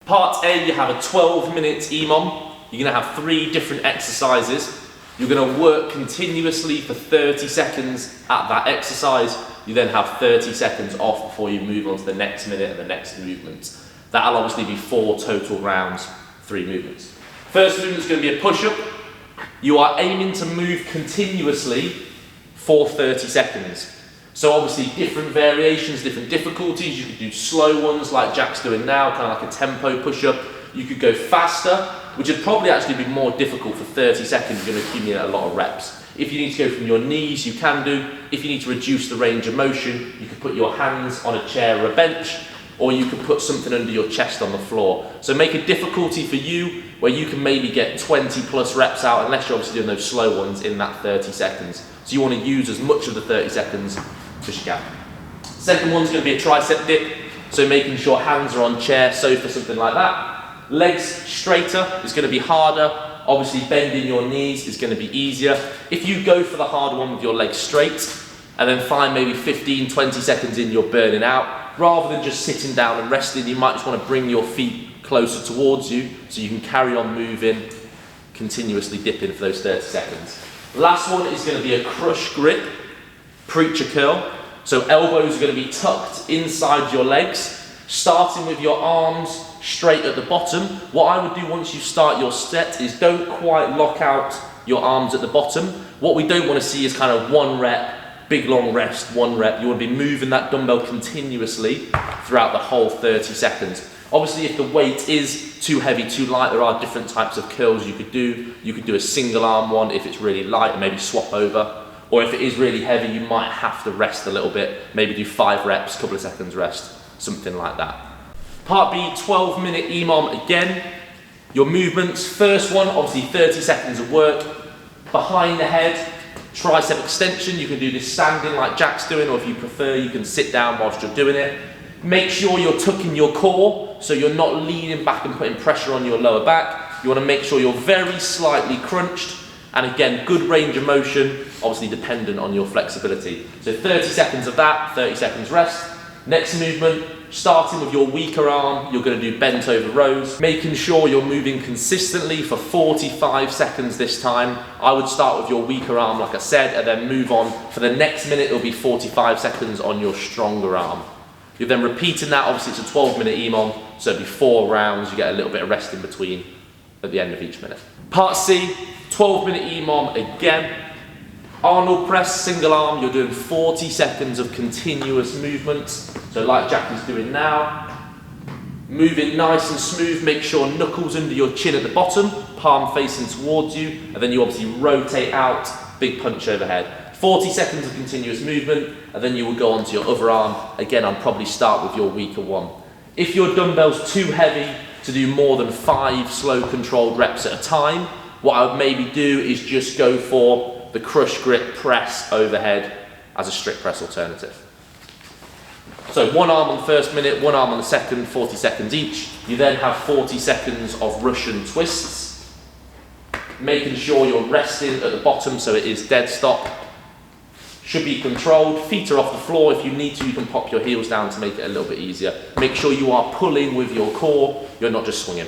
Part A, you have a 12-minute EMOM. You're going to have 3 different exercises. You're going to work continuously for 30 seconds at that exercise. You then have 30 seconds off before you move on to the next minute and the next movement. That'll obviously be 4 total rounds, 3 movements. First movement is going to be a push-up. You are aiming to move continuously for 30 seconds. So obviously different variations, different difficulties. You could do slow ones like Jack's doing now, kind of like a tempo push-up. You could go faster, which would probably actually be more difficult for 30 seconds. You're going to accumulate a lot of reps. If you need to go from your knees, you can do. If you need to reduce the range of motion, you can put your hands on a chair or a bench, or you can put something under your chest on the floor. So make a difficulty for you where you can maybe get 20 plus reps out, unless you're obviously doing those slow ones in that 30 seconds. So you want to use as much of the 30 seconds as you can. Second one's going to be a tricep dip. So making sure hands are on chair, sofa, something like that. Legs straighter is going to be harder. Obviously bending your knees is going to be easier. If you go for the harder one with your legs straight, and then find maybe 15, 20 seconds in, you're burning out. Rather than just sitting down and resting, you might just want to bring your feet closer towards you so you can carry on moving, continuously dipping for those 30 seconds. Last one is going to be a crush grip, preacher curl. So elbows are going to be tucked inside your legs, starting with your arms straight at the bottom. What I would do once you start your set is don't quite lock out your arms at the bottom. What we don't want to see is kind of 1 rep, big long rest, 1 rep. You want to be moving that dumbbell continuously throughout the whole 30 seconds. Obviously, if the weight is too heavy, too light, there are different types of curls you could do. You could do a single arm one if it's really light and maybe swap over. Or if it is really heavy, you might have to rest a little bit. Maybe do 5 reps, couple of seconds rest, something like that. Part B, 12-minute EMOM again. Your movements, first one, obviously 30 seconds of work. Behind the head, tricep extension. You can do this standing like Jack's doing, or if you prefer, you can sit down whilst you're doing it. Make sure you're tucking your core, so you're not leaning back and putting pressure on your lower back. You want to make sure you're very slightly crunched. And again, good range of motion, obviously dependent on your flexibility. So 30 seconds of that, 30 seconds rest. Next movement, starting with your weaker arm, you're going to do bent over rows. Making sure you're moving consistently for 45 seconds this time. I would start with your weaker arm, like I said, and then move on. For the next minute, it'll be 45 seconds on your stronger arm. You're then repeating that, obviously it's a 12-minute EMOM, so it'll be 4 rounds, you get a little bit of rest in between at the end of each minute. Part C, 12-minute EMOM again. Arnold Press, single arm, you're doing 40 seconds of continuous movements. So like Jack is doing now. Move it nice and smooth, make sure knuckles under your chin at the bottom, palm facing towards you, and then you obviously rotate out, big punch overhead. 40 seconds of continuous movement, and then you will go on to your other arm. Again, I'd probably start with your weaker one. If your dumbbell's too heavy to do more than 5 slow controlled reps at a time, what I would maybe do is just go for the crush grip press overhead as a strict press alternative. So 1 arm on the first minute, 1 arm on the second, 40 seconds each. You then have 40 seconds of Russian twists, making sure you're resting at the bottom so it is dead stop. Should be controlled, feet are off the floor. If you need to, you can pop your heels down to make it a little bit easier. Make sure you are pulling with your core, you're not just swinging.